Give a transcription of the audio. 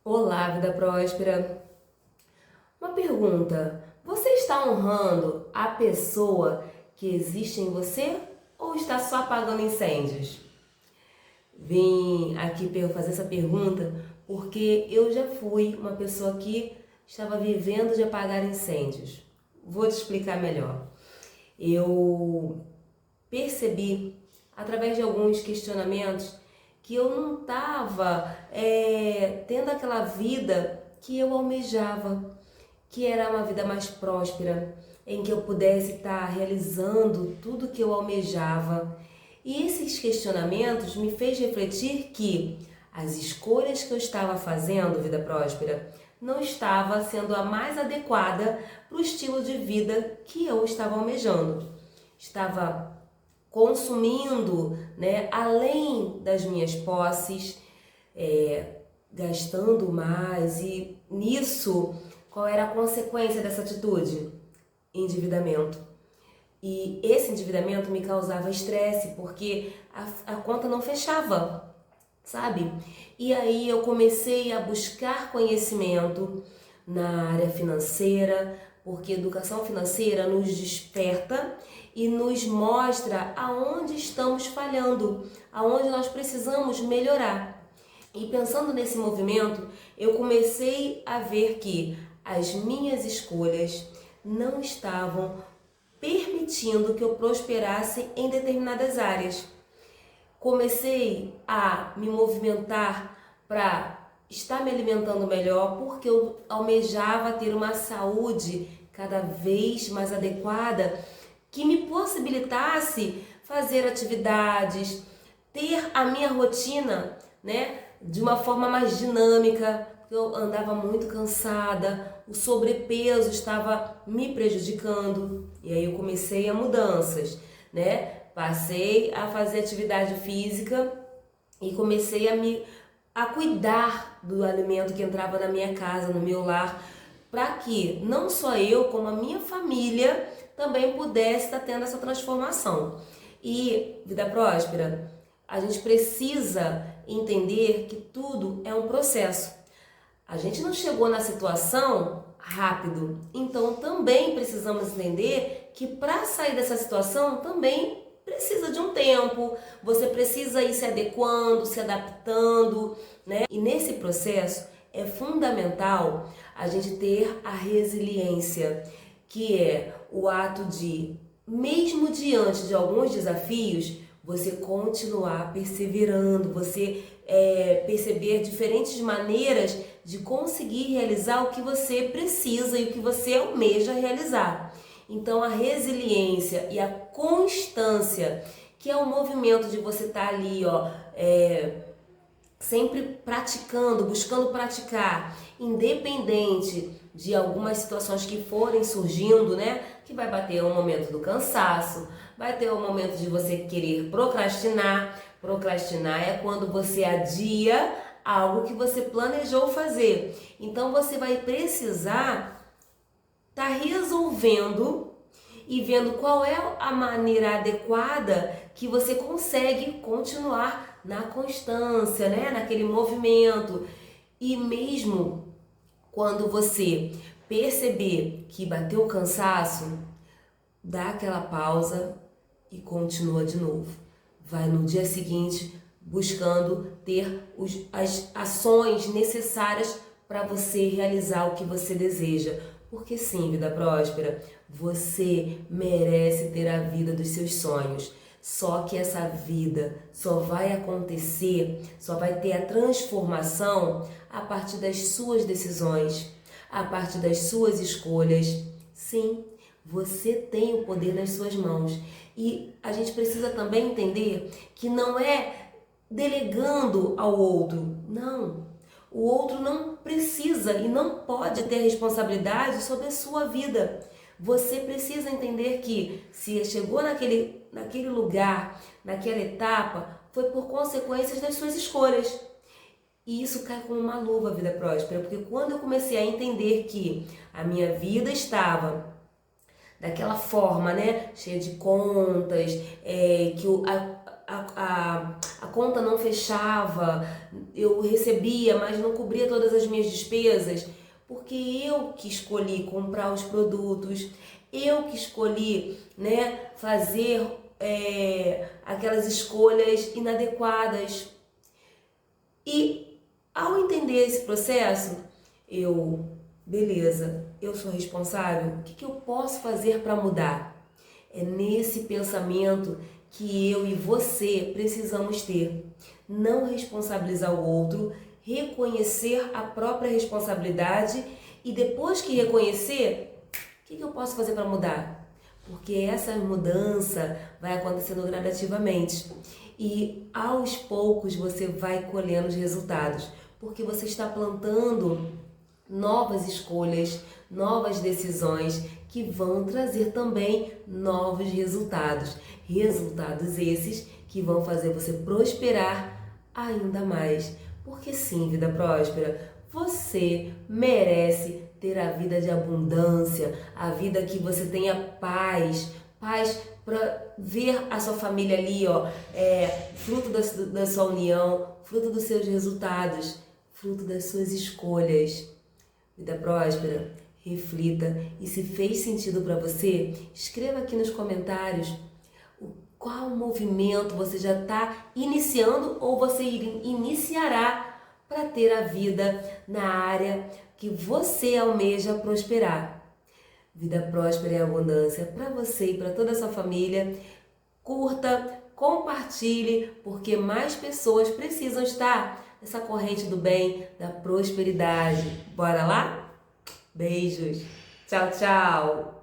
Olá, vida próspera. Uma pergunta: você está honrando a pessoa que existe em você ou está só apagando incêndios? Vim aqui fazer essa pergunta porque eu já fui uma pessoa que estava vivendo de apagar incêndios. Vou te explicar melhor. Eu percebi, através de alguns questionamentos, que eu não estava tendo aquela vida que eu almejava, que era uma vida mais próspera, em que eu pudesse estar realizando tudo que eu almejava. E esses questionamentos me fez refletir que as escolhas que eu estava fazendo, vida próspera, não estava sendo a mais adequada para o estilo de vida que eu estava almejando. Estava consumindo, né, além das minhas posses, gastando mais, e nisso, qual era a consequência dessa atitude? Endividamento. E esse endividamento me causava estresse, porque a conta não fechava, sabe? E aí eu comecei a buscar conhecimento na área financeira, porque educação financeira nos desperta e nos mostra aonde estamos falhando, aonde nós precisamos melhorar. E pensando nesse movimento, eu comecei a ver que as minhas escolhas não estavam permitindo que eu prosperasse em determinadas áreas. Comecei a me movimentar para estar me alimentando melhor, porque eu almejava ter uma saúde cada vez mais adequada que me possibilitasse fazer atividades, ter a minha rotina, né, de uma forma mais dinâmica. Eu andava muito cansada, o sobrepeso estava me prejudicando, e aí eu comecei a mudanças, né? Passei a fazer atividade física e comecei a cuidar do alimento que entrava na minha casa, no meu lar, para que não só eu, como a minha família também pudesse estar tendo essa transformação. E vida próspera, a gente precisa entender que tudo é um processo. A gente não chegou na situação rápido, então também precisamos entender que para sair dessa situação também precisa de um tempo, você precisa ir se adequando, se adaptando, né? E nesse processo é fundamental a gente ter a resiliência, que é o ato de, mesmo diante de alguns desafios, você continuar perseverando, você perceber diferentes maneiras de conseguir realizar o que você precisa e o que você almeja realizar. Então a resiliência e a constância, que é o movimento de você estar ali, sempre praticando, buscando praticar, independente de algumas situações que forem surgindo, né? Que vai bater o momento do cansaço, vai ter o momento de você querer procrastinar. Procrastinar é quando você adia algo que você planejou fazer. Então você vai precisar estar resolvendo e vendo qual é a maneira adequada que você consegue continuar na constância, né? Naquele movimento. E mesmo quando você perceber que bateu o cansaço, dá aquela pausa e continua de novo. Vai no dia seguinte buscando ter as ações necessárias para você realizar o que você deseja. Porque sim, vida próspera, você merece ter a vida dos seus sonhos. Só que essa vida só vai acontecer, só vai ter a transformação a partir das suas decisões, a partir das suas escolhas. Sim, você tem o poder nas suas mãos. E a gente precisa também entender que não é delegando ao outro. Não. O outro não precisa e não pode ter responsabilidade sobre a sua vida. Você precisa entender que se chegou naquele lugar, naquela etapa, foi por consequências das suas escolhas. E isso cai como uma luva, vida próspera, porque quando eu comecei a entender que a minha vida estava daquela forma, né, cheia de contas, que a conta não fechava, eu recebia, mas não cobria todas as minhas despesas, porque eu que escolhi comprar os produtos, eu que escolhi, né, fazer aquelas escolhas inadequadas. E ao entender esse processo, beleza, eu sou responsável, o que eu posso fazer para mudar? É nesse pensamento que eu e você precisamos ter. Não responsabilizar o outro, reconhecer a própria responsabilidade e depois que reconhecer, o que eu posso fazer para mudar? Porque essa mudança vai acontecendo gradativamente e aos poucos você vai colhendo os resultados, porque você está plantando novas escolhas, novas decisões que vão trazer também novos resultados. Resultados esses que vão fazer você prosperar ainda mais. Porque sim, vida próspera, você merece ter a vida de abundância, a vida que você tenha paz para ver a sua família ali, fruto da sua união, fruto dos seus resultados, fruto das suas escolhas. Vida próspera, reflita e se fez sentido para você, escreva aqui nos comentários qual movimento você já está iniciando ou você iniciará para ter a vida na área que você almeja prosperar. Vida próspera e abundância para você e para toda a sua família. Curta, compartilhe, porque mais pessoas precisam estar nessa corrente do bem, da prosperidade. Bora lá? Beijos. Tchau, tchau.